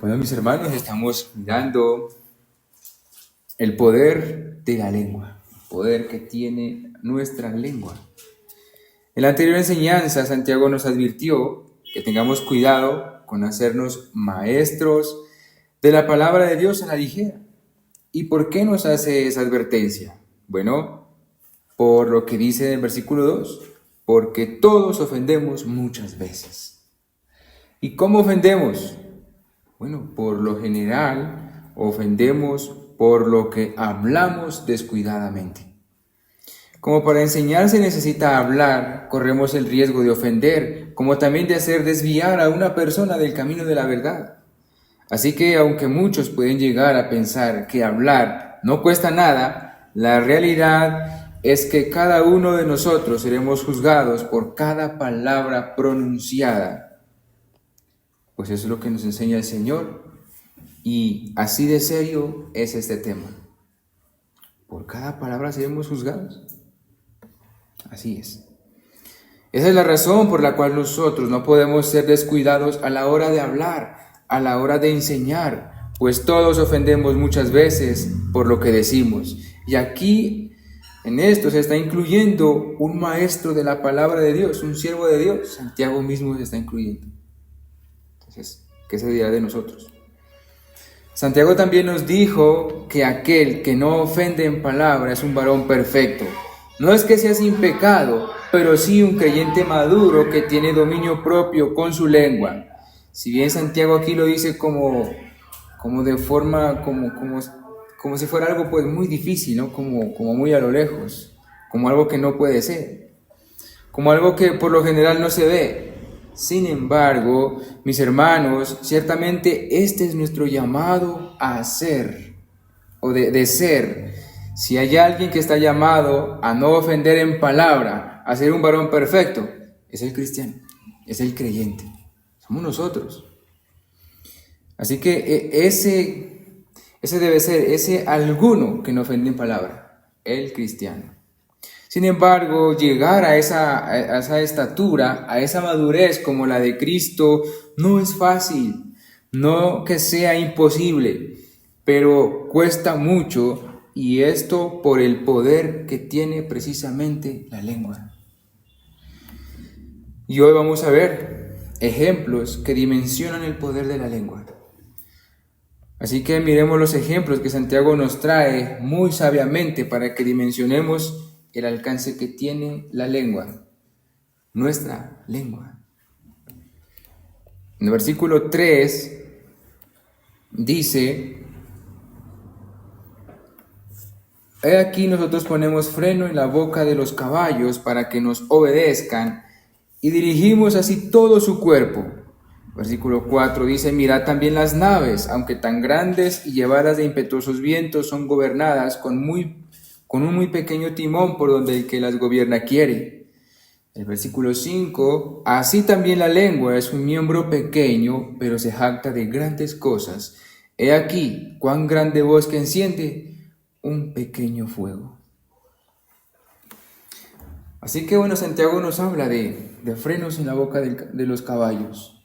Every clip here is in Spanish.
Bueno, mis hermanos, estamos mirando el poder de la lengua, el poder que tiene nuestra lengua. En la anterior enseñanza, Santiago nos advirtió que tengamos cuidado con hacernos maestros de la palabra de Dios a la ligera. ¿Y por qué nos hace esa advertencia? Bueno, por lo que dice en el versículo 2, porque todos ofendemos muchas veces. ¿Y cómo ofendemos? Bueno, por lo general ofendemos por lo que hablamos descuidadamente. Como para enseñar se necesita hablar, corremos el riesgo de ofender, como también de hacer desviar a una persona del camino de la verdad. Así que aunque muchos pueden llegar a pensar que hablar no cuesta nada, la realidad es que cada uno de nosotros seremos juzgados por cada palabra pronunciada. Pues eso es lo que nos enseña el Señor. Y así de serio es este tema. Por cada palabra seremos juzgados. Así es. Esa es la razón por la cual nosotros no podemos ser descuidados a la hora de hablar, a la hora de enseñar, pues todos ofendemos muchas veces por lo que decimos. Y aquí, en esto, se está incluyendo un maestro de la palabra de Dios, un siervo de Dios. Santiago mismo se está incluyendo. Entonces, ¿qué se dirá de nosotros? Santiago también nos dijo que aquel que no ofende en palabra es un varón perfecto. No es que sea sin pecado, pero sí un creyente maduro que tiene dominio propio con su lengua. Si bien Santiago aquí lo dice como de forma, como si fuera algo pues muy difícil, ¿no? Como muy a lo lejos, como algo que no puede ser, como algo que por lo general no se ve. Sin embargo, mis hermanos, ciertamente este es nuestro llamado a ser, o de ser. Si hay alguien que está llamado a no ofender en palabra, a ser un varón perfecto, es el cristiano, es el creyente, somos nosotros. Así que ese debe ser, ese alguno que no ofende en palabra, el cristiano. Sin embargo, llegar a esa estatura, a esa madurez como la de Cristo, no es fácil, no que sea imposible, pero cuesta mucho, y esto por el poder que tiene precisamente la lengua. Y hoy vamos a ver ejemplos que dimensionan el poder de la lengua. Así que miremos los ejemplos que Santiago nos trae muy sabiamente para que dimensionemos el alcance que tiene la lengua, nuestra lengua. En el versículo 3 dice: he aquí nosotros ponemos freno en la boca de los caballos para que nos obedezcan y dirigimos así todo su cuerpo. Versículo 4 dice: mirad también las naves, aunque tan grandes y llevadas de impetuosos vientos, son gobernadas con un muy pequeño timón por donde el que las gobierna quiere. El versículo 5, así también la lengua es un miembro pequeño, pero se jacta de grandes cosas. He aquí cuán grande bosque enciende un pequeño fuego. Así que bueno, Santiago nos habla de frenos en la boca de los caballos.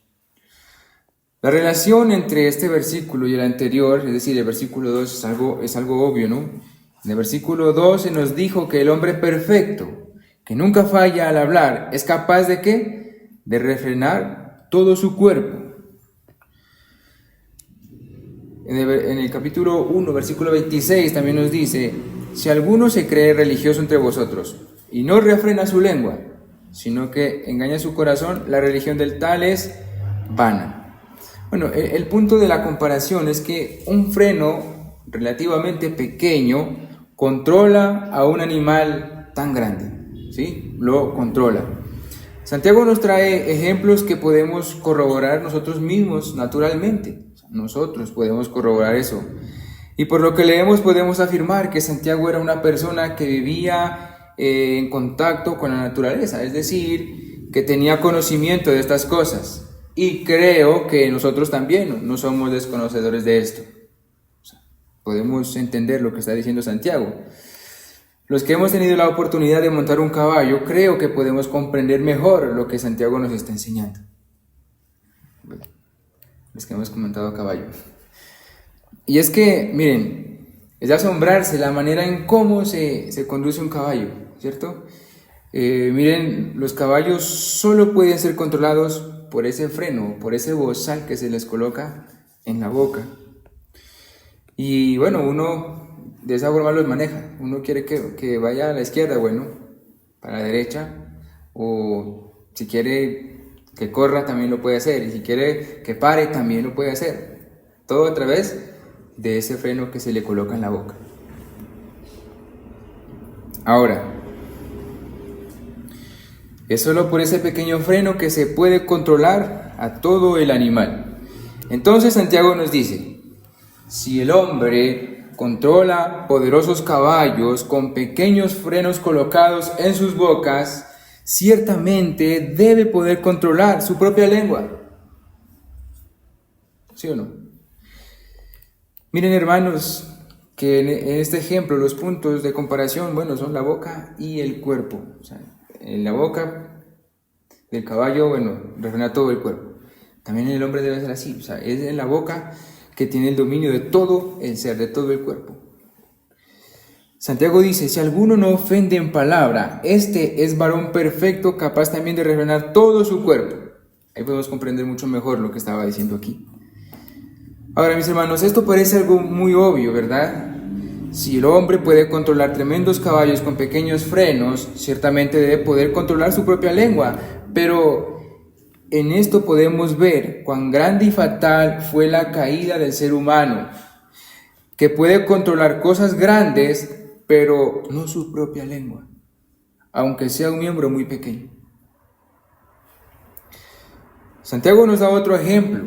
La relación entre este versículo y el anterior, es decir, el versículo 2 es algo obvio, ¿no? En el versículo 2 se nos dijo que el hombre perfecto, que nunca falla al hablar, es capaz de ¿qué? De refrenar todo su cuerpo. En el capítulo 1, versículo 26 también nos dice: si alguno se cree religioso entre vosotros y no refrena su lengua, sino que engaña su corazón, la religión del tal es vana. Bueno, el punto de la comparación es que un freno relativamente pequeño controla a un animal tan grande, ¿sí? Lo controla. Santiago nos trae ejemplos que podemos corroborar nosotros mismos naturalmente. Nosotros podemos corroborar eso. Y por lo que leemos podemos afirmar que Santiago era una persona que vivía en contacto con la naturaleza, es decir, que tenía conocimiento de estas cosas. Y creo que nosotros también no somos desconocedores de esto. O sea, podemos entender lo que está diciendo Santiago. Los que hemos tenido la oportunidad de montar un caballo, creo que podemos comprender mejor lo que Santiago nos está enseñando. los que hemos comentado a caballo. Y es que, miren, es de asombrarse la manera en cómo se conduce un caballo, ¿cierto? Miren, los caballos solo pueden ser controlados por ese freno, por ese bozal que se les coloca en la boca. Y bueno, uno de esa forma los maneja. Uno quiere que vaya a la izquierda, bueno, para la derecha, o si quiere que corra también lo puede hacer, y si quiere que pare también lo puede hacer. Todo a través de ese freno que se le coloca en la boca. Ahora, es solo por ese pequeño freno que se puede controlar a todo el animal. Entonces Santiago nos dice, si el hombre controla poderosos caballos con pequeños frenos colocados en sus bocas, ciertamente debe poder controlar su propia lengua. ¿Sí o no? Miren, hermanos, que en este ejemplo los puntos de comparación, bueno, son la boca y el cuerpo. O sea, en la boca del caballo, bueno, refrena todo el cuerpo. También en el hombre debe ser así. O sea, es en la boca que tiene el dominio de todo el ser, de todo el cuerpo. Santiago dice, si alguno no ofende en palabra, este es varón perfecto, capaz también de refrenar todo su cuerpo. Ahí podemos comprender mucho mejor lo que estaba diciendo aquí. Ahora, mis hermanos, esto parece algo muy obvio, ¿verdad? Si el hombre puede controlar tremendos caballos con pequeños frenos, ciertamente debe poder controlar su propia lengua, pero en esto podemos ver cuán grande y fatal fue la caída del ser humano, que puede controlar cosas grandes, pero no su propia lengua, aunque sea un miembro muy pequeño. Santiago nos da otro ejemplo.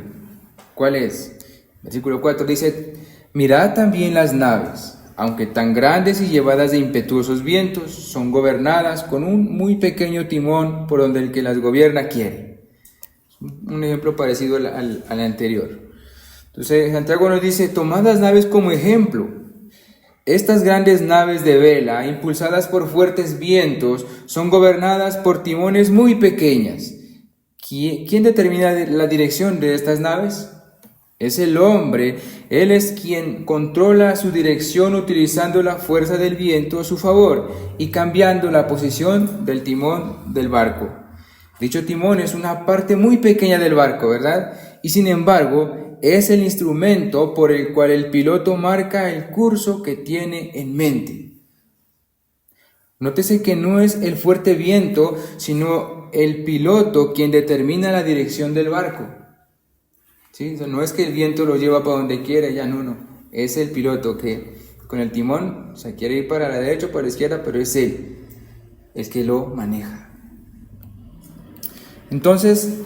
¿Cuál es? Versículo 4 dice, mirad también las naves, aunque tan grandes y llevadas de impetuosos vientos, son gobernadas con un muy pequeño timón por donde el que las gobierna quiere. Un ejemplo parecido al anterior. Entonces Santiago nos dice, tomad las naves como ejemplo. Estas grandes naves de vela, impulsadas por fuertes vientos, son gobernadas por timones muy pequeñas. ¿Quién determina la dirección de estas naves? Es el hombre. Él es quien controla su dirección utilizando la fuerza del viento a su favor y cambiando la posición del timón del barco. Dicho timón es una parte muy pequeña del barco, ¿verdad? Y sin embargo, es el instrumento por el cual el piloto marca el curso que tiene en mente. Nótese que no es el fuerte viento, sino el piloto quien determina la dirección del barco. ¿Sí? O sea, no es que el viento lo lleva para donde quiera, ya no. Es el piloto que con el timón, o sea, quiere ir para la derecha o para la izquierda, pero es él el que lo maneja. Entonces,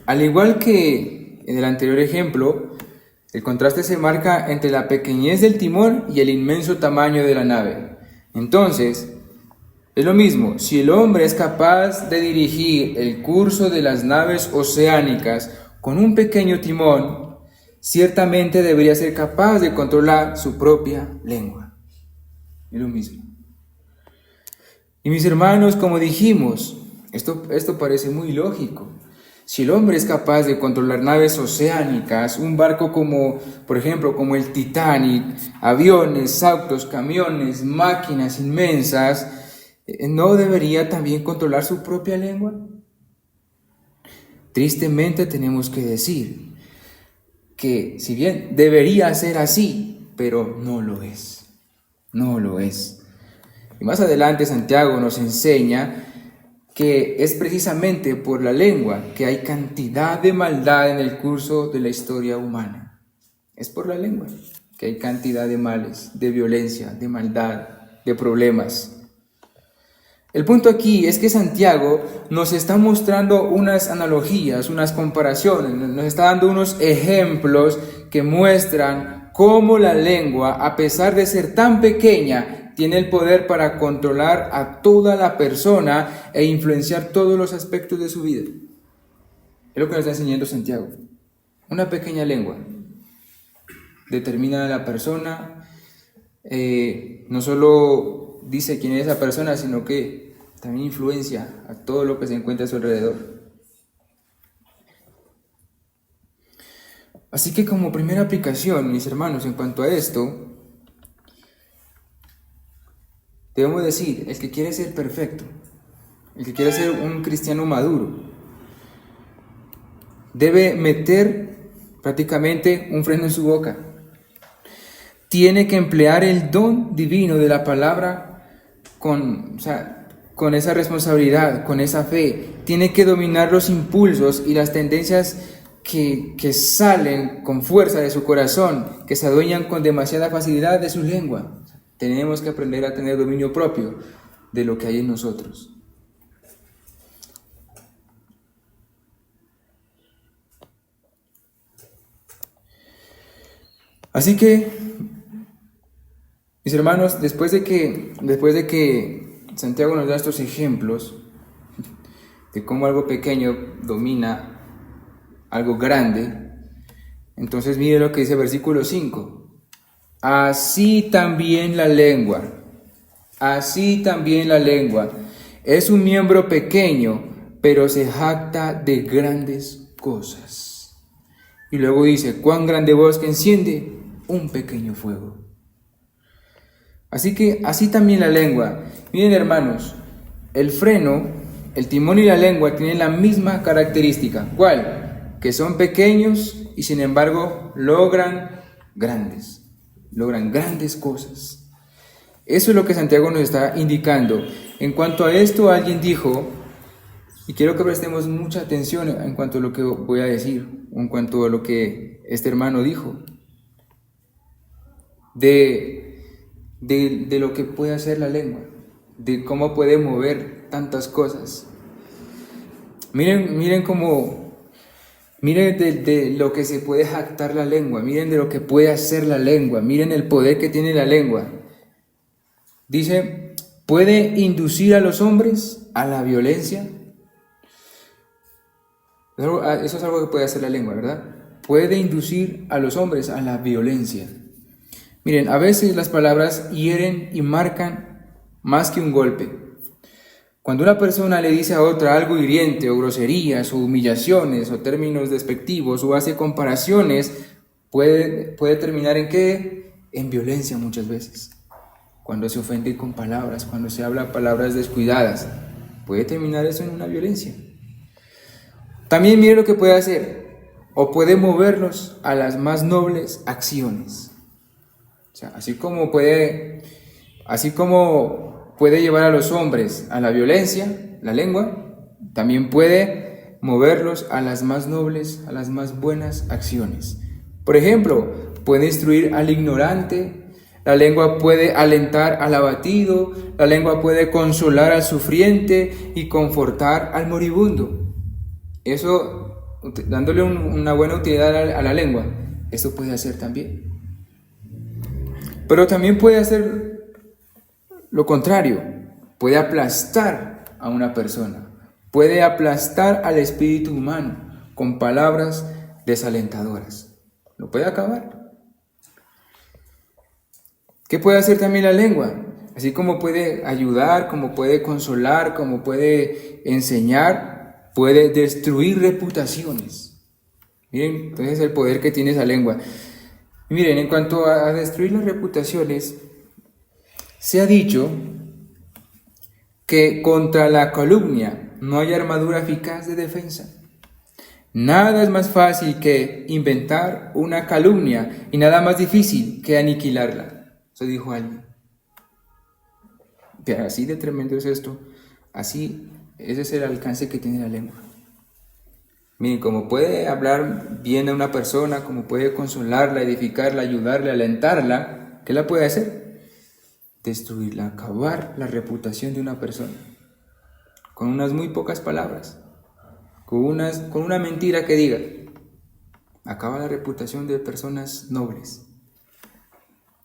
al igual que en el anterior ejemplo, el contraste se marca entre la pequeñez del timón y el inmenso tamaño de la nave. Entonces, es lo mismo, si el hombre es capaz de dirigir el curso de las naves oceánicas con un pequeño timón, ciertamente debería ser capaz de controlar su propia lengua. Es lo mismo. Y mis hermanos, como dijimos, esto parece muy lógico. Si el hombre es capaz de controlar naves oceánicas, un barco como, por ejemplo, como el Titanic, aviones, autos, camiones, máquinas inmensas, ¿no debería también controlar su propia lengua? Tristemente tenemos que decir que si bien debería ser así, pero no lo es. No lo es. Y más adelante Santiago nos enseña que es precisamente por la lengua que hay cantidad de maldad en el curso de la historia humana. Es por la lengua que hay cantidad de males, de violencia, de maldad, de problemas. El punto aquí es que Santiago nos está mostrando unas analogías, unas comparaciones, nos está dando unos ejemplos que muestran cómo la lengua, a pesar de ser tan pequeña, tiene el poder para controlar a toda la persona e influenciar todos los aspectos de su vida. Es lo que nos está enseñando Santiago. Una pequeña lengua determina a la persona, no solo dice quién es esa persona, sino que también influencia a todo lo que se encuentra a su alrededor. Así que como primera aplicación, mis hermanos, en cuanto a esto, debemos decir, el que quiere ser perfecto, el que quiere ser un cristiano maduro, debe meter prácticamente un freno en su boca. Tiene que emplear el don divino de la palabra con esa responsabilidad, con esa fe. Tiene que dominar los impulsos y las tendencias que salen con fuerza de su corazón, que se adueñan con demasiada facilidad de su lengua. Tenemos que aprender a tener dominio propio de lo que hay en nosotros. Así que, mis hermanos, después de que Santiago nos da estos ejemplos de cómo algo pequeño domina algo grande, entonces mire lo que dice el versículo 5. Así también la lengua es un miembro pequeño, pero se jacta de grandes cosas. Y luego dice, cuán grande bosque enciende un pequeño fuego. Así que así también la lengua. Miren, hermanos, el freno, el timón y la lengua tienen la misma característica. ¿Cuál? Que son pequeños y sin embargo logran grandes cosas. Eso es lo que Santiago nos está indicando. En cuanto a esto, alguien dijo, y quiero que prestemos mucha atención en cuanto a lo que voy a decir, en cuanto a lo que este hermano dijo, de lo que puede hacer la lengua, de cómo puede mover tantas cosas. Miren de lo que se puede jactar la lengua, miren de lo que puede hacer la lengua, miren el poder que tiene la lengua. Dice, puede inducir a los hombres a la violencia. Eso es algo que puede hacer la lengua, ¿verdad? Puede inducir a los hombres a la violencia. Miren, a veces las palabras hieren y marcan más que un golpe. Cuando una persona le dice a otra algo hiriente o groserías o humillaciones o términos despectivos o hace comparaciones, puede terminar ¿en qué? En violencia muchas veces. Cuando se ofende con palabras, cuando se habla palabras descuidadas, puede terminar eso en una violencia. También mire lo que puede hacer, o puede moverlos a las más nobles acciones. O sea, así como puede llevar a los hombres a la violencia, la lengua, también puede moverlos a las más nobles, a las más buenas acciones. Por ejemplo, puede instruir al ignorante, la lengua puede alentar al abatido, la lengua puede consolar al sufriente y confortar al moribundo. Eso, dándole una buena utilidad a la lengua, eso puede hacer también. Pero también puede hacer lo contrario, puede aplastar a una persona, puede aplastar al espíritu humano con palabras desalentadoras. Lo puede acabar. ¿Qué puede hacer también la lengua? Así como puede ayudar, como puede consolar, como puede enseñar, puede destruir reputaciones. Miren, entonces el poder que tiene esa lengua. Miren, en cuanto a destruir las reputaciones, se ha dicho que contra la calumnia no hay armadura eficaz de defensa. Nada es más fácil que inventar una calumnia y nada más difícil que aniquilarla. Eso dijo alguien. Pero así de tremendo es esto. Así, ese es el alcance que tiene la lengua. Miren, como puede hablar bien a una persona, como puede consolarla, edificarla, ayudarla, alentarla, ¿qué la puede hacer? Destruirla, acabar la reputación de una persona. Con unas muy pocas palabras. Con una mentira que diga. Acaba la reputación de personas nobles.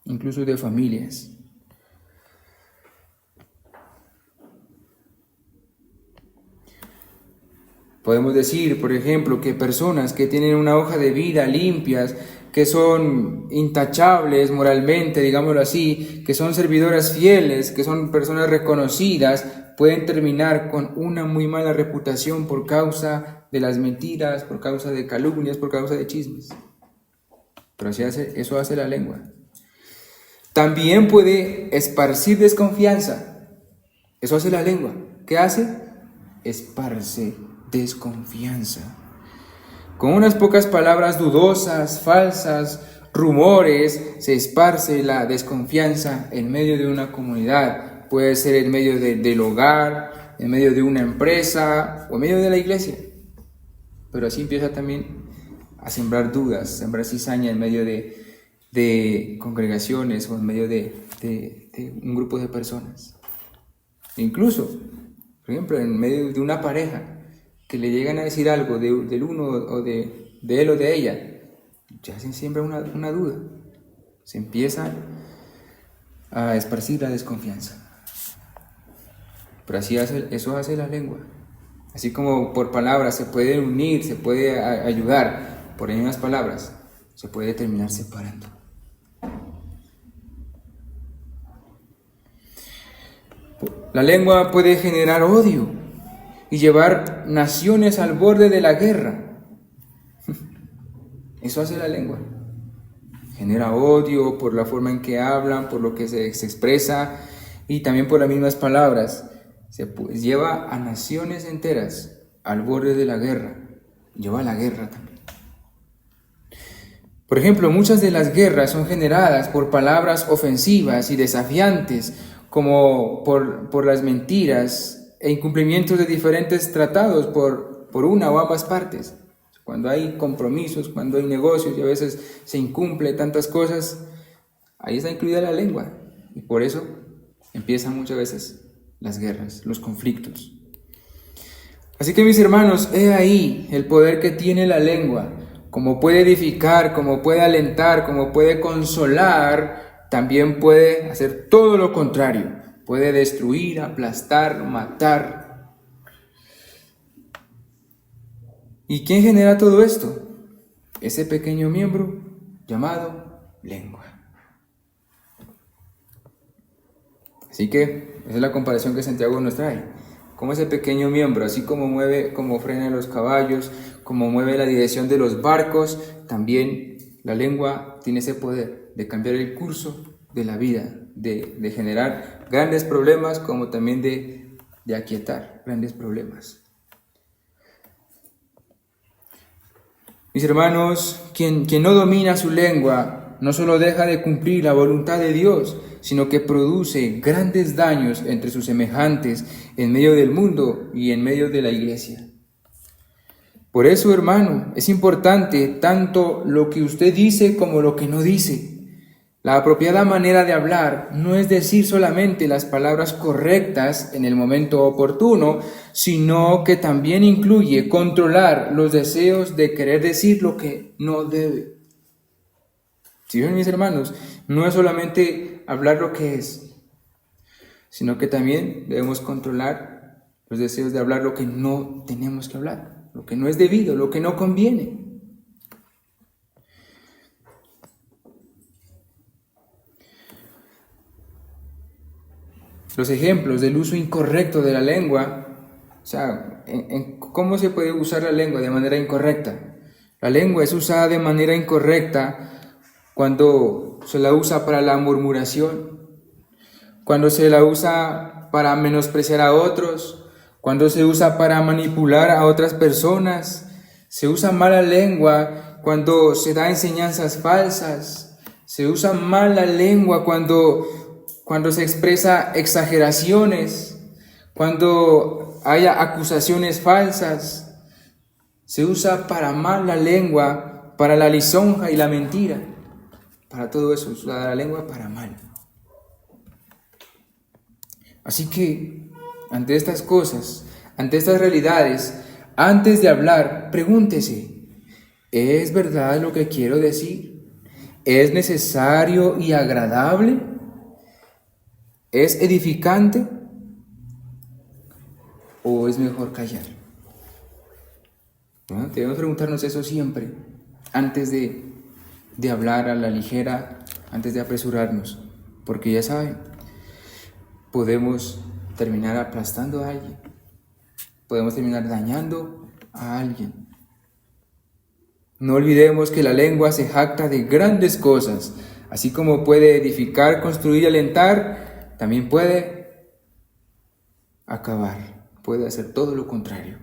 Incluso de familias. Podemos decir, por ejemplo, que personas que tienen una hoja de vida limpias, que son intachables moralmente, digámoslo así, que son servidoras fieles, que son personas reconocidas, pueden terminar con una muy mala reputación por causa de las mentiras, por causa de calumnias, por causa de chismes. pero eso hace la lengua. También puede esparcir desconfianza. Eso hace la lengua. ¿Qué hace? Esparce desconfianza. Con unas pocas palabras dudosas, falsas, rumores, se esparce la desconfianza en medio de una comunidad. Puede ser en medio del hogar, en medio de una empresa o en medio de la iglesia. Pero así empieza también a sembrar dudas, sembrar cizaña en medio de congregaciones o en medio de un grupo de personas. Incluso, por ejemplo, en medio de una pareja que le llegan a decir algo del uno o de él o de ella, ya se siembra una duda. Se empieza a esparcir la desconfianza. Pero eso hace la lengua. Así como por palabras se puede unir, se puede ayudar, por unas palabras se puede terminar separando. La lengua puede generar odio y llevar naciones al borde de la guerra. Eso hace la lengua. Genera odio por la forma en que hablan, por lo que se expresa y también por las mismas palabras. Lleva a naciones enteras al borde de la guerra. Lleva a la guerra también. Por ejemplo, muchas de las guerras son generadas por palabras ofensivas y desafiantes, como por las mentiras e incumplimientos de diferentes tratados por una o ambas partes. Cuando hay compromisos, cuando hay negocios y a veces se incumple tantas cosas, ahí está incluida la lengua. Y por eso empiezan muchas veces las guerras, los conflictos. Así que mis hermanos, he ahí el poder que tiene la lengua, como puede edificar, como puede alentar, como puede consolar, también puede hacer todo lo contrario, puede destruir, aplastar, matar. ¿Y quién genera todo esto? Ese pequeño miembro llamado lengua. Así que esa es la comparación que Santiago nos trae. Como ese pequeño miembro, así como frena los caballos, como mueve la dirección de los barcos, también la lengua tiene ese poder de cambiar el curso de la vida, de generar grandes problemas, como también de aquietar grandes problemas. Mis hermanos, quien no domina su lengua no solo deja de cumplir la voluntad de Dios, sino que produce grandes daños entre sus semejantes en medio del mundo y en medio de la iglesia. Por eso, hermano, es importante tanto lo que usted dice como lo que no dice. La apropiada manera de hablar no es decir solamente las palabras correctas en el momento oportuno, sino que también incluye controlar los deseos de querer decir lo que no debe. Si ven, mis hermanos, no es solamente hablar lo que es, sino que también debemos controlar los deseos de hablar lo que no tenemos que hablar, lo que no es debido, lo que no conviene. Los ejemplos del uso incorrecto de la lengua, o sea, ¿cómo se puede usar la lengua de manera incorrecta? La lengua es usada de manera incorrecta cuando se la usa para la murmuración, cuando se la usa para menospreciar a otros, cuando se usa para manipular a otras personas. Se usa mal la lengua cuando se da enseñanzas falsas. Se usa mal la lengua cuando se expresa exageraciones, cuando haya acusaciones falsas. Se usa para mal la lengua, para la lisonja y la mentira. Para todo eso, usa la lengua para mal. Así que, ante estas cosas, ante estas realidades, antes de hablar, pregúntese, ¿es verdad lo que quiero decir? ¿Es necesario y agradable? ¿Es edificante? ¿O es mejor callar? ¿No? Debemos preguntarnos eso siempre, antes de hablar a la ligera, antes de apresurarnos, porque ya saben, podemos terminar aplastando a alguien, podemos terminar dañando a alguien. No olvidemos que la lengua se jacta de grandes cosas. Así como puede edificar, construir y alentar, también puede acabar, puede hacer todo lo contrario.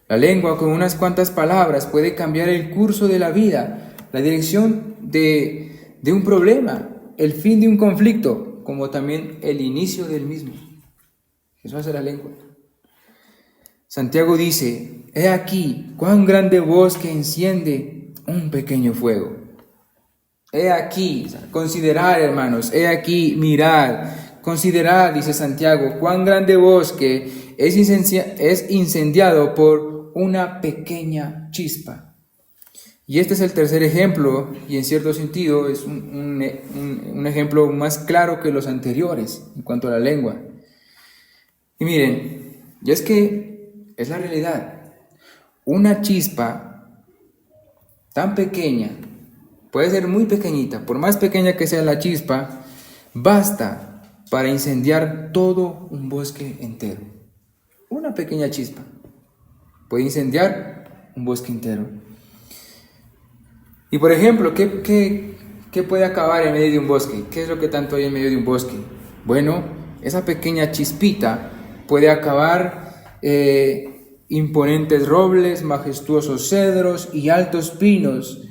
La lengua, con unas cuantas palabras, puede cambiar el curso de la vida, la dirección de un problema, el fin de un conflicto, como también el inicio del mismo. Eso hace la lengua. Santiago dice: he aquí cuán grande bosque enciende un pequeño fuego. He aquí, considerad, hermanos, he aquí, mirad, considerad, dice Santiago, cuán grande bosque es incendiado por una pequeña chispa. Y este es el tercer ejemplo, y en cierto sentido es un ejemplo más claro que los anteriores en cuanto a la lengua. Y miren, y es que es la realidad. Una chispa tan pequeña, puede ser muy pequeñita, por más pequeña que sea la chispa, basta para incendiar todo un bosque entero. Una pequeña chispa puede incendiar un bosque entero. Y por ejemplo, ¿qué puede acabar en medio de un bosque? ¿Qué es lo que tanto hay en medio de un bosque? Bueno, esa pequeña chispita puede acabar imponentes robles, majestuosos cedros y altos pinos.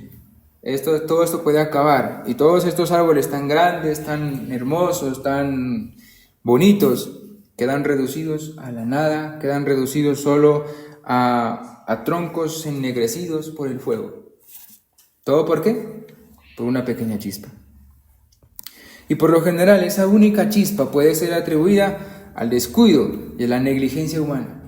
Todo esto puede acabar, y todos estos árboles tan grandes, tan hermosos, tan bonitos, quedan reducidos a la nada, quedan reducidos solo a troncos ennegrecidos por el fuego. ¿Todo por qué? Por una pequeña chispa. Y por lo general esa única chispa puede ser atribuida al descuido y a la negligencia humana.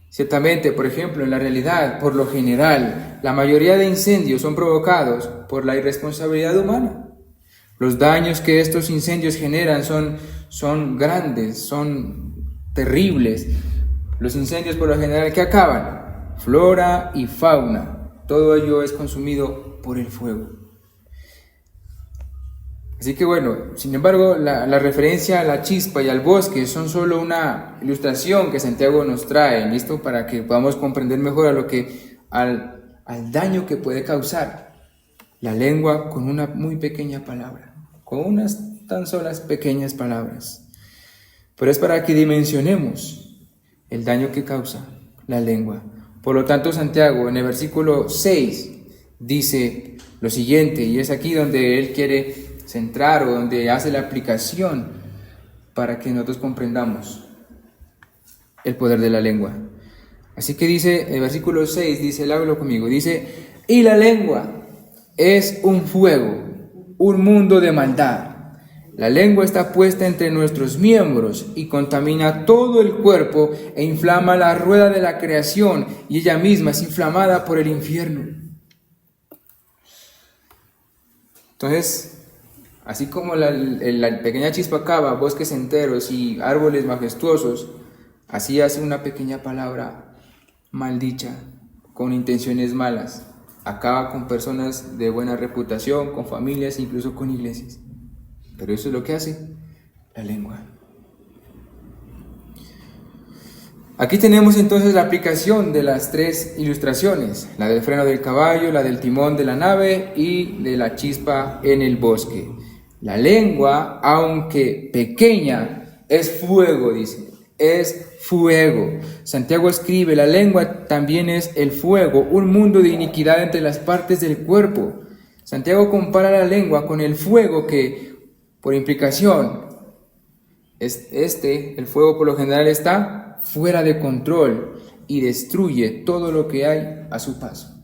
Ciertamente, por ejemplo, en la realidad, por lo general, la mayoría de incendios son provocados por la irresponsabilidad humana. Los daños que estos incendios generan son grandes, son terribles. Los incendios por lo general, ¿qué acaban? Flora y fauna. Todo ello es consumido por el fuego. Así que bueno, sin embargo, la referencia a la chispa y al bosque son solo una ilustración que Santiago nos trae, ¿listo? Para que podamos comprender mejor al daño que puede causar la lengua con una muy pequeña palabra, con unas tan solas pequeñas palabras. Pero es para que dimensionemos el daño que causa la lengua. Por lo tanto, Santiago en el versículo 6 dice lo siguiente, y es aquí donde él quiere centrar o donde hace la aplicación para que nosotros comprendamos el poder de la lengua. Así que dice, el versículo 6 dice, lábelo conmigo, dice: y la lengua es un fuego, un mundo de maldad. La lengua está puesta entre nuestros miembros y contamina todo el cuerpo e inflama la rueda de la creación, y ella misma es inflamada por el infierno. Entonces, así como la pequeña chispa acaba bosques enteros y árboles majestuosos, así hace una pequeña palabra maldicha, con intenciones malas, acaba con personas de buena reputación, con familias, incluso con iglesias. Pero eso es lo que hace la lengua. Aquí tenemos entonces la aplicación de las tres ilustraciones: la del freno del caballo, la del timón de la nave y de la chispa en el bosque. La lengua, aunque pequeña, es fuego, dice, es fuego. Santiago escribe: la lengua también es el fuego, un mundo de iniquidad entre las partes del cuerpo. Santiago compara la lengua con el fuego que, por implicación, el fuego por lo general está fuera de control y destruye todo lo que hay a su paso.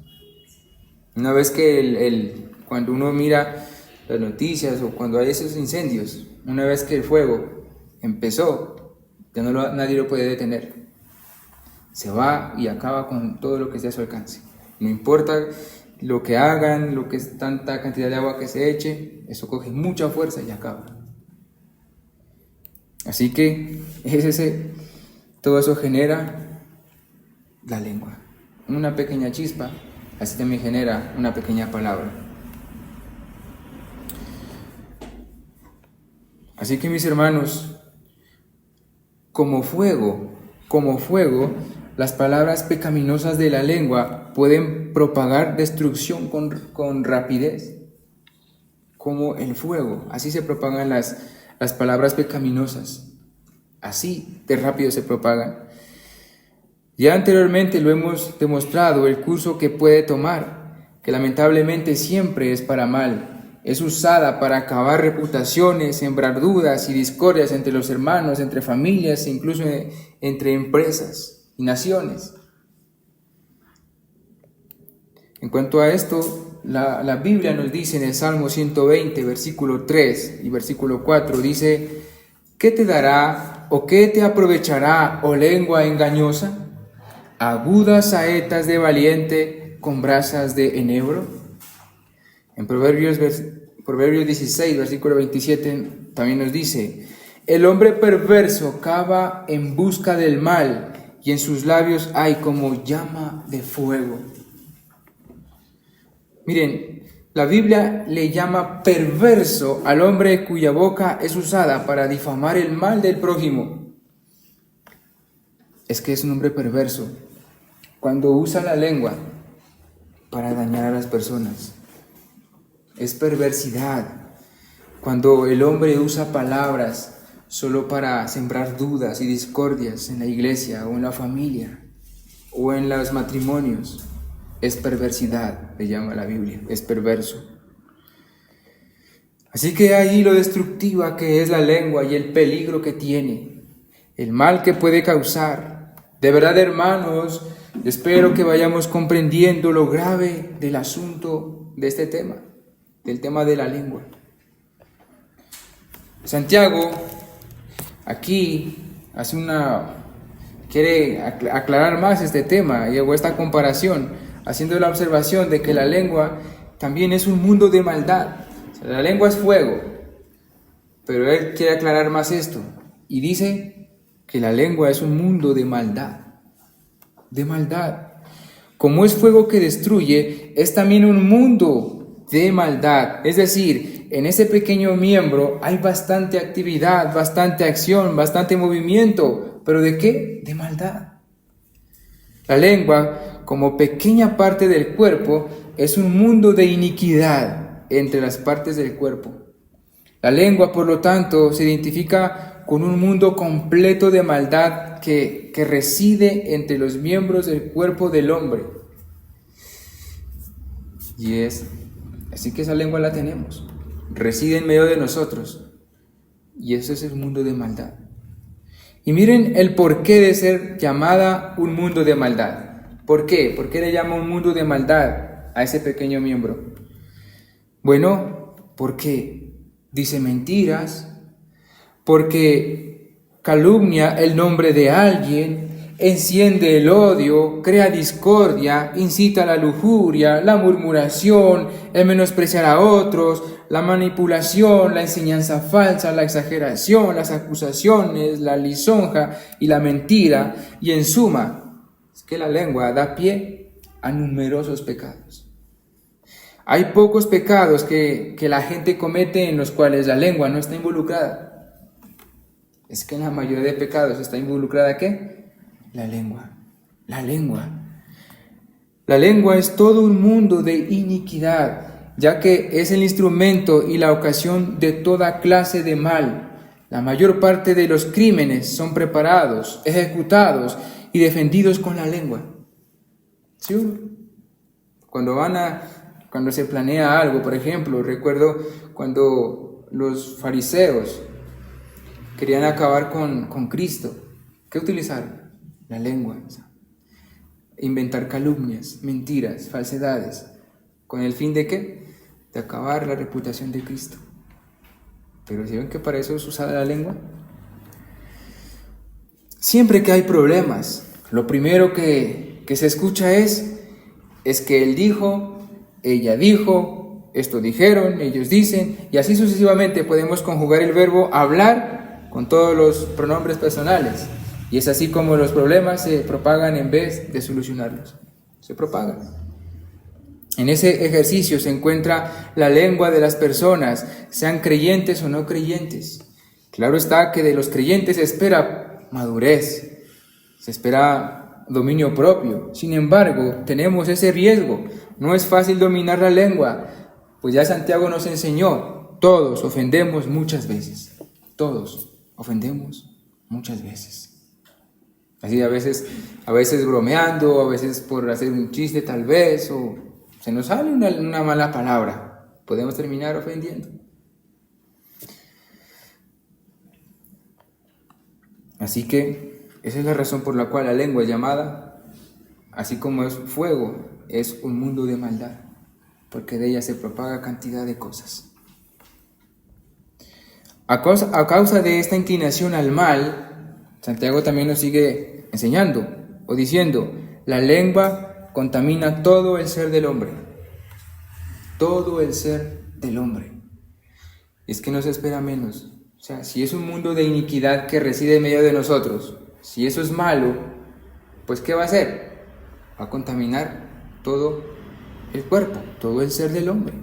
Una vez que cuando uno mira las noticias o cuando hay esos incendios, una vez que el fuego empezó, ya nadie lo puede detener. Se va y acaba con todo lo que esté a su alcance. No importa lo que hagan, lo que es tanta cantidad de agua que se eche, eso coge mucha fuerza y acaba. Así que todo eso genera la lengua. Una pequeña chispa, así también genera una pequeña palabra. Así que, mis hermanos, como fuego, las palabras pecaminosas de la lengua pueden propagar destrucción con rapidez, como el fuego. Así se propagan las palabras pecaminosas. Así de rápido se propagan. Ya anteriormente lo hemos demostrado, el curso que puede tomar, que lamentablemente siempre es para mal. Es usada para acabar reputaciones, sembrar dudas y discordias entre los hermanos, entre familias e incluso entre empresas y naciones. En cuanto a esto, la Biblia nos dice en el Salmo 120, versículo 3 y versículo 4, dice: ¿qué te dará o qué te aprovechará, oh lengua engañosa? Agudas saetas de valiente con brasas de enebro. En Proverbios 16, versículo 27 también nos dice: el hombre perverso cava en busca del mal, y en sus labios hay como llama de fuego. Miren, la Biblia le llama perverso al hombre cuya boca es usada para difamar el mal del prójimo. Es que es un hombre perverso cuando usa la lengua para dañar a las personas. Es perversidad cuando el hombre usa palabras solo para sembrar dudas y discordias en la iglesia o en la familia o en los matrimonios. Es perversidad, le llama la Biblia, es perverso. Así que ahí lo destructiva que es la lengua y el peligro que tiene, el mal que puede causar. De verdad, hermanos, espero que vayamos comprendiendo lo grave del asunto de este tema, del tema de la lengua. Santiago aquí quiere aclarar más este tema y hago esta comparación, haciendo la observación de que la lengua también es un mundo de maldad. O sea, la lengua es fuego, pero él quiere aclarar más esto y dice que la lengua es un mundo de maldad. De maldad. Como es fuego que destruye, es también un mundo de maldad. Es decir, en ese pequeño miembro hay bastante actividad, bastante acción, bastante movimiento. ¿Pero de qué? De maldad. La lengua, como pequeña parte del cuerpo, es un mundo de iniquidad entre las partes del cuerpo. La lengua, por lo tanto, se identifica con un mundo completo de maldad que reside entre los miembros del cuerpo del hombre. Y así que esa lengua la tenemos, reside en medio de nosotros, y ese es el mundo de maldad. Y miren el porqué de ser llamada un mundo de maldad. ¿Por qué? ¿Por qué le llama un mundo de maldad a ese pequeño miembro? Bueno, porque dice mentiras, porque calumnia el nombre de alguien, enciende el odio, crea discordia, incita a la lujuria, la murmuración, el menospreciar a otros, la manipulación, la enseñanza falsa, la exageración, las acusaciones, la lisonja y la mentira. Y en suma, es que la lengua da pie a numerosos pecados. Hay pocos pecados que la gente comete en los cuales la lengua no está involucrada. Es que en la mayoría de pecados está involucrada ¿qué? La lengua. La lengua. La lengua es todo un mundo de iniquidad, ya que es el instrumento y la ocasión de toda clase de mal. La mayor parte de los crímenes son preparados, ejecutados y defendidos con la lengua. ¿Sí? Cuando se planea algo, por ejemplo, recuerdo cuando los fariseos querían acabar con Cristo. ¿Qué utilizaron? La lengua. Inventar calumnias, mentiras, falsedades. ¿Con el fin de qué? De acabar la reputación de Cristo. Pero ¿sí ven que para eso es usada la lengua? Siempre que hay problemas, lo primero que se escucha es que él dijo, ella dijo, esto dijeron, ellos dicen, y así sucesivamente podemos conjugar el verbo hablar con todos los pronombres personales. Y es así como los problemas se propagan en vez de solucionarlos. Se propagan. En ese ejercicio se encuentra la lengua de las personas, sean creyentes o no creyentes. Claro está que de los creyentes se espera madurez, se espera dominio propio. Sin embargo, tenemos ese riesgo. No es fácil dominar la lengua, pues ya Santiago nos enseñó, todos ofendemos muchas veces. Todos ofendemos muchas veces. Así a veces bromeando, a veces por hacer un chiste tal vez, o se nos sale una mala palabra. Podemos terminar ofendiendo. Así que esa es la razón por la cual la lengua es llamada, así como es fuego, es un mundo de maldad, porque de ella se propaga cantidad de cosas. A causa de esta inclinación al mal, Santiago también nos sigue enseñando o diciendo, la lengua contamina todo el ser del hombre. Todo el ser del hombre. Es que no se espera menos. O sea, si es un mundo de iniquidad que reside en medio de nosotros, si eso es malo, pues ¿qué va a hacer? Va a contaminar todo el cuerpo, todo el ser del hombre.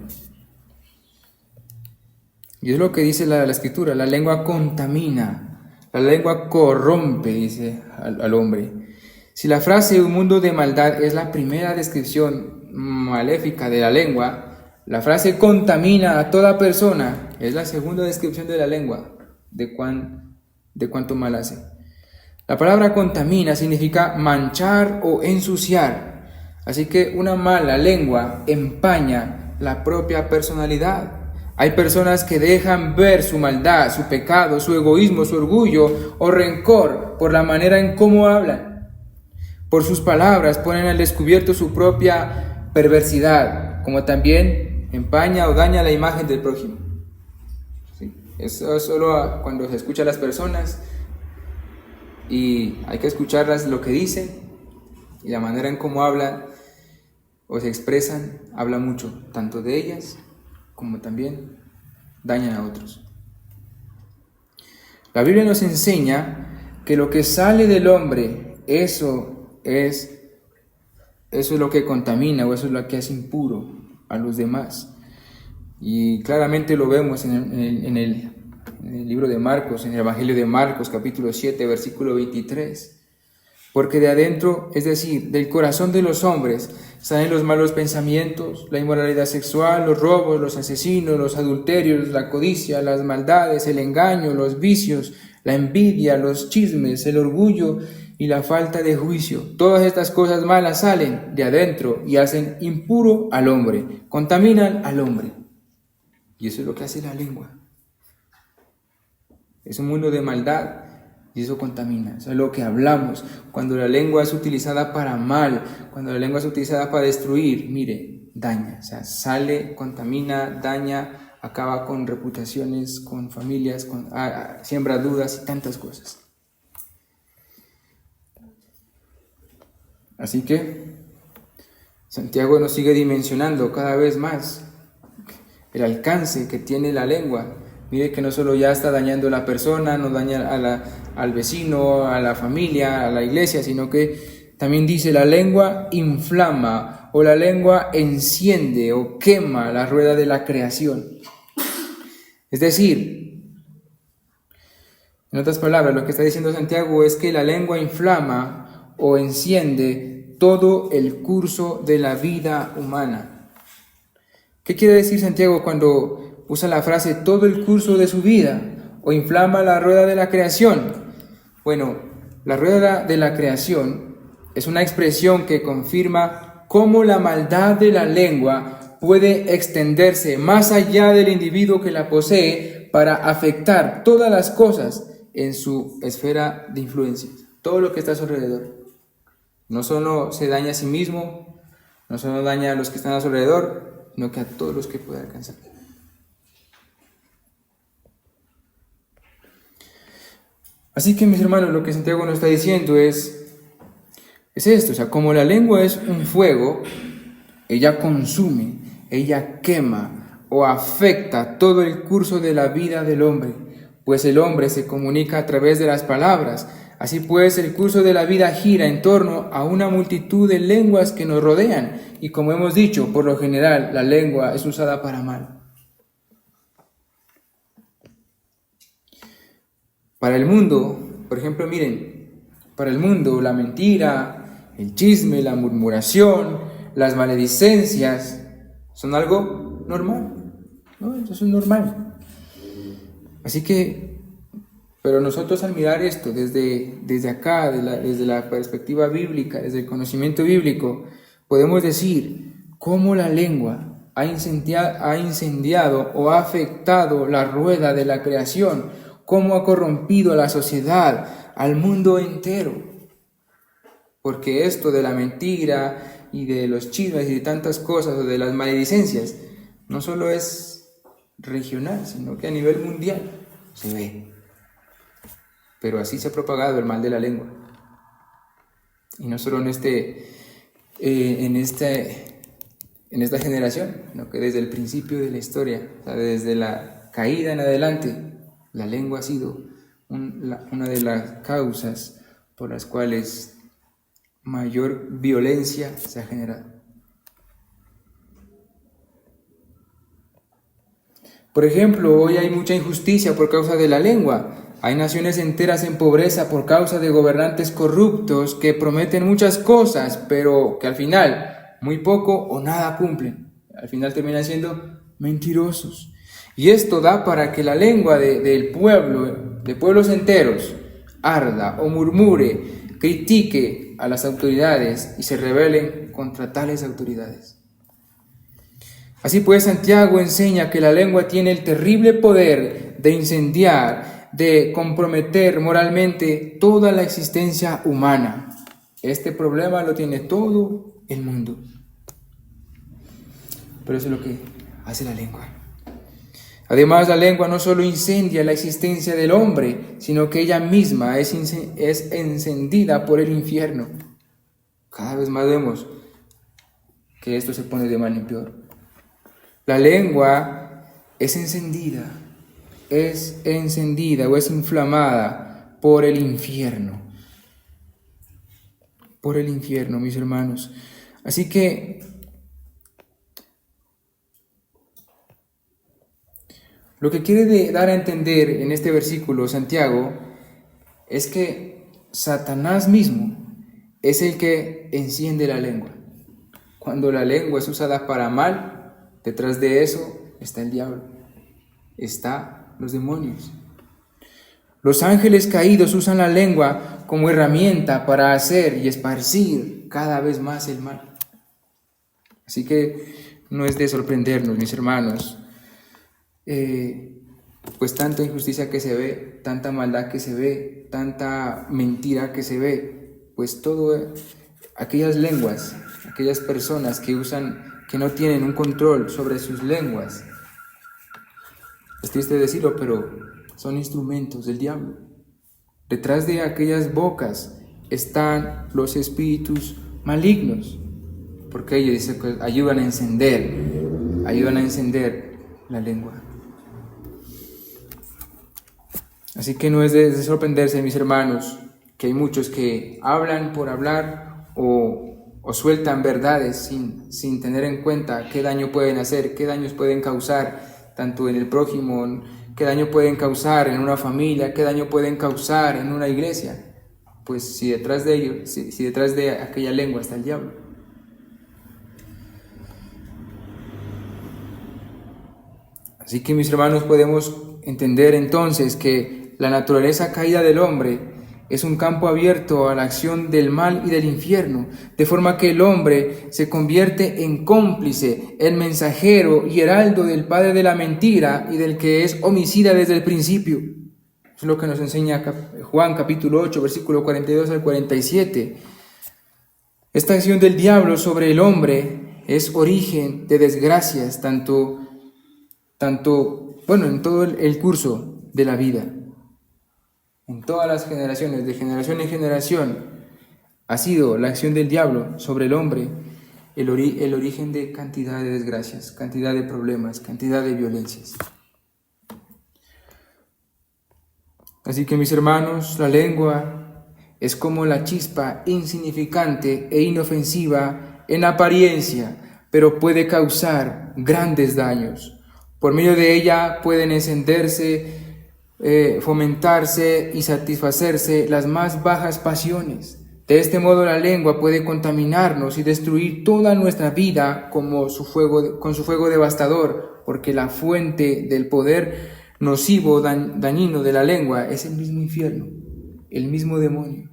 Y es lo que dice la Escritura, la lengua contamina, la lengua corrompe, dice al hombre. Si la frase un mundo de maldad es la primera descripción maléfica de la lengua, la frase contamina a toda persona es la segunda descripción de la lengua, de cuánto mal hace. La palabra contamina significa manchar o ensuciar, así que una mala lengua empaña la propia personalidad. Hay personas que dejan ver su maldad, su pecado, su egoísmo, su orgullo o rencor por la manera en cómo hablan. Por sus palabras ponen al descubierto su propia perversidad, como también empaña o daña la imagen del prójimo. ¿Sí? Eso es solo cuando se escucha a las personas y hay que escucharlas lo que dicen y la manera en cómo hablan o se expresan, habla mucho, tanto de ellas como también dañan a otros. La Biblia nos enseña que lo que sale del hombre, eso es lo que contamina o eso es lo que hace impuro a los demás. Y claramente lo vemos en el libro de Marcos, en el Evangelio de Marcos, capítulo 7, versículo 23. Porque de adentro, es decir, del corazón de los hombres, salen los malos pensamientos, la inmoralidad sexual, los robos, los asesinos, los adulterios, la codicia, las maldades, el engaño, los vicios, la envidia, los chismes, el orgullo y la falta de juicio. Todas estas cosas malas salen de adentro y hacen impuro al hombre, contaminan al hombre. Y eso es lo que hace la lengua. Es un mundo de maldad. Y eso contamina, eso es lo que hablamos. Cuando la lengua es utilizada para mal, cuando la lengua es utilizada para destruir, mire, daña, o sea, sale, contamina, daña, acaba con reputaciones, con familias, siembra dudas y tantas cosas. Así que Santiago nos sigue dimensionando cada vez más el alcance que tiene la lengua. Mire que no solo ya está dañando a la persona, no daña al vecino, a la familia, a la iglesia, sino que también dice la lengua inflama o la lengua enciende o quema la rueda de la creación. Es decir, en otras palabras, lo que está diciendo Santiago es que la lengua inflama o enciende todo el curso de la vida humana. ¿Qué quiere decir Santiago cuando usa la frase todo el curso de su vida o inflama la rueda de la creación? Bueno, la rueda de la creación es una expresión que confirma cómo la maldad de la lengua puede extenderse más allá del individuo que la posee para afectar todas las cosas en su esfera de influencia, todo lo que está a su alrededor. No solo se daña a sí mismo, no solo daña a los que están a su alrededor, sino que a todos los que puede alcanzar. Así que, mis hermanos, lo que Santiago nos está diciendo es esto, o sea, como la lengua es un fuego, ella consume, ella quema o afecta todo el curso de la vida del hombre, pues el hombre se comunica a través de las palabras. Así pues, el curso de la vida gira en torno a una multitud de lenguas que nos rodean, y como hemos dicho, por lo general, la lengua es usada para mal. Para el mundo, por ejemplo, miren, para el mundo la mentira, El chisme, la murmuración, las maledicencias son algo normal, ¿no? Eso es normal. Así que, pero nosotros al mirar esto desde acá, desde la perspectiva bíblica, desde el conocimiento bíblico, podemos decir cómo la lengua ha incendiado o ha afectado la rueda de la creación, cómo ha corrompido a la sociedad, al mundo entero. Porque esto de la mentira y de los chismes y de tantas cosas, o de las maledicencias, no solo es regional, sino que a nivel mundial se ve. Pero así se ha propagado el mal de la lengua. Y no solo en esta generación, sino que desde el principio de la historia, o sea, desde la caída en adelante, la lengua ha sido una de las causas por las cuales mayor violencia se ha generado. Por ejemplo, hoy hay mucha injusticia por causa de la lengua. Hay naciones enteras en pobreza por causa de gobernantes corruptos que prometen muchas cosas, pero que al final muy poco o nada cumplen. Al final terminan siendo mentirosos. Y esto da para que la lengua del pueblo, de pueblos enteros, arda o murmure, critique a las autoridades y se rebelen contra tales autoridades. Así pues, Santiago enseña que la lengua tiene el terrible poder de incendiar, de comprometer moralmente toda la existencia humana. Este problema lo tiene todo el mundo. Pero eso es lo que hace la lengua. Además, la lengua no solo incendia la existencia del hombre, sino que ella misma es encendida por el infierno. Cada vez más vemos que esto se pone de mal en peor. La lengua es encendida o es inflamada por el infierno. Por el infierno, mis hermanos. Así que lo que quiere dar a entender en este versículo Santiago es que Satanás mismo es el que enciende la lengua. Cuando la lengua es usada para mal, detrás de eso está el diablo, están los demonios. Los ángeles caídos usan la lengua como herramienta para hacer y esparcir cada vez más el mal. Así que no es de sorprendernos, mis hermanos, pues tanta injusticia que se ve, tanta maldad que se ve, tanta mentira que se ve, pues todo aquellas lenguas, aquellas personas que no tienen un control sobre sus lenguas, es triste decirlo, pero son instrumentos del diablo. Detrás de aquellas bocas están los espíritus malignos, porque ellos dicen que ayudan a encender la lengua. Así que no es de sorprenderse, mis hermanos, que hay muchos que hablan por hablar o sueltan verdades sin tener en cuenta qué daño pueden hacer, qué daños pueden causar tanto en el prójimo, qué daño pueden causar en una familia, qué daño pueden causar en una iglesia. Pues si detrás de ello, si detrás de aquella lengua está el diablo. Así que, mis hermanos, podemos entender entonces que la naturaleza caída del hombre es un campo abierto a la acción del mal y del infierno, de forma que el hombre se convierte en cómplice, en mensajero y heraldo del padre de la mentira y del que es homicida desde el principio. Eso es lo que nos enseña Juan capítulo 8, versículo 42 al 47. Esta acción del diablo sobre el hombre es origen de desgracias, tanto en todo el curso de la vida. En todas las generaciones, de generación en generación, ha sido la acción del diablo sobre el hombre el origen de cantidad de desgracias, cantidad de problemas, cantidad de violencias. Así que, mis hermanos, la lengua es como la chispa insignificante e inofensiva en apariencia, pero puede causar grandes daños. Por medio de ella pueden encenderse, fomentarse y satisfacerse las más bajas pasiones, De este modo la lengua puede contaminarnos y destruir toda nuestra vida con su fuego devastador, porque la fuente del poder nocivo, dañino de la lengua es el mismo infierno, el mismo demonio.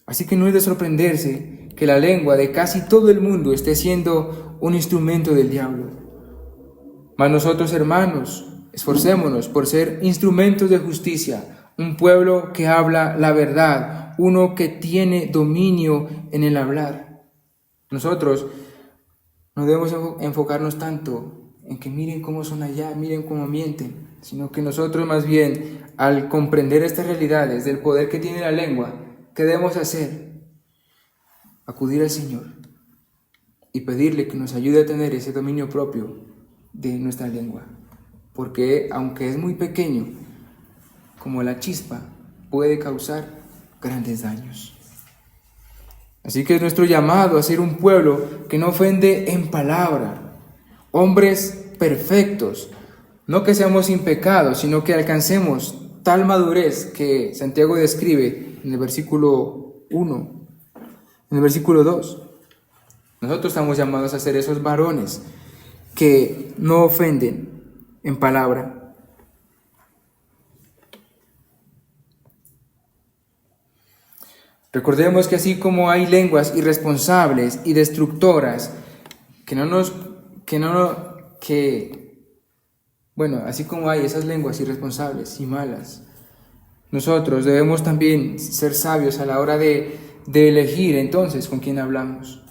Así que no es de sorprenderse que la lengua de casi todo el mundo esté siendo un instrumento del diablo. Mas nosotros, hermanos, esforcémonos por ser instrumentos de justicia, un pueblo que habla la verdad, uno que tiene dominio en el hablar. Nosotros no debemos enfocarnos tanto en que miren cómo son allá, miren cómo mienten, sino que nosotros más bien, al comprender estas realidades del poder que tiene la lengua, ¿qué debemos hacer? Acudir al Señor y pedirle que nos ayude a tener ese dominio propio de nuestra lengua, porque aunque es muy pequeño, como la chispa, puede causar grandes daños. Así que es nuestro llamado a ser un pueblo que no ofende en palabra, hombres perfectos, no que seamos impecados, sino que alcancemos tal madurez que Santiago describe en el versículo 1, en el versículo 2. Nosotros estamos llamados a ser esos varones que no ofenden en palabra. Recordemos que así como hay lenguas irresponsables y destructoras, así como hay esas lenguas irresponsables y malas, nosotros debemos también ser sabios a la hora de elegir entonces con quién hablamos,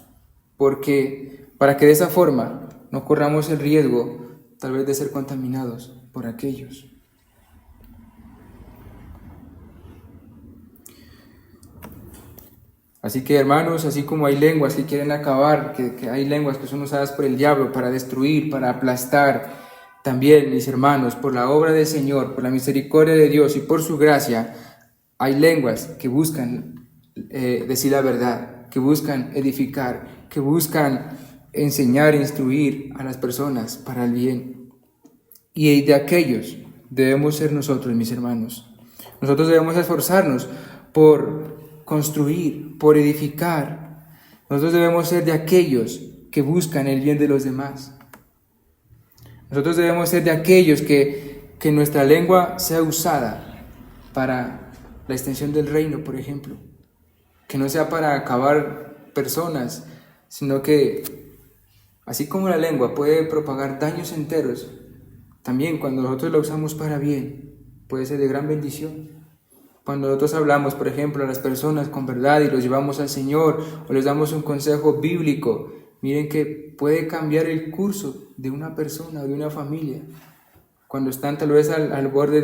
porque para que de esa forma no corramos el riesgo tal vez de ser contaminados por aquellos. Así que, hermanos, así como hay lenguas que quieren acabar, que hay lenguas que son usadas por el diablo para destruir, para aplastar, también, mis hermanos, por la obra del Señor, por la misericordia de Dios y por su gracia, hay lenguas que buscan decir la verdad, que buscan edificar, que buscan enseñar e instruir a las personas para el bien. Y de aquellos debemos ser nosotros, mis hermanos. Nosotros debemos esforzarnos por construir, por edificar. Nosotros debemos ser de aquellos que buscan el bien de los demás. Nosotros debemos ser de aquellos que nuestra lengua sea usada para la extensión del reino, por ejemplo. Que no sea para acabar personas, sino que así como la lengua puede propagar daños enteros, también cuando nosotros la usamos para bien, puede ser de gran bendición. Cuando nosotros hablamos, por ejemplo, a las personas con verdad y los llevamos al Señor o les damos un consejo bíblico, miren que puede cambiar el curso de una persona o de una familia. Cuando están tal vez al borde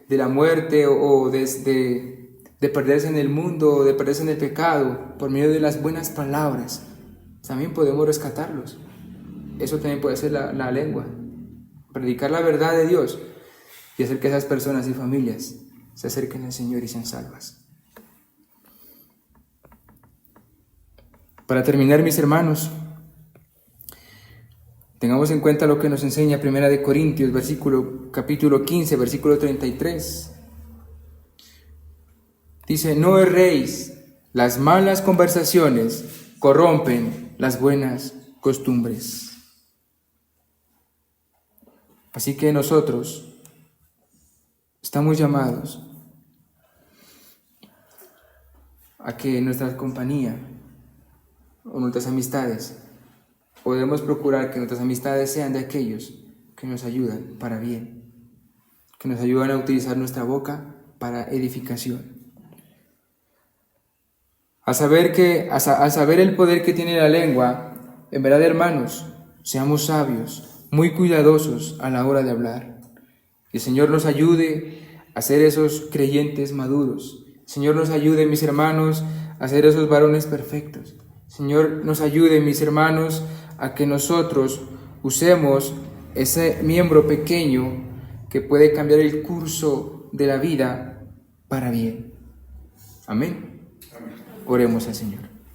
de la muerte o de perderse en el mundo o de perderse en el pecado, por medio de las buenas palabras, también podemos rescatarlos. Eso también puede ser la lengua. Predicar la verdad de Dios y hacer que esas personas y familias se acerquen al Señor y sean salvas. Para terminar, mis hermanos, tengamos en cuenta lo que nos enseña 1 Corintios, capítulo 15, versículo 33. Dice: no erréis, las malas conversaciones corrompen las buenas costumbres. Así que nosotros estamos llamados a que nuestra compañía o nuestras amistades, podemos procurar que nuestras amistades sean de aquellos que nos ayudan para bien, que nos ayudan a utilizar nuestra boca para edificación. Al saber el poder que tiene la lengua, en verdad, hermanos, seamos sabios, muy cuidadosos a la hora de hablar. Que el Señor nos ayude a ser esos creyentes maduros. El Señor nos ayude, mis hermanos, a ser esos varones perfectos. El Señor nos ayude, mis hermanos, a que nosotros usemos ese miembro pequeño que puede cambiar el curso de la vida para bien. Amén. Oremos al Señor.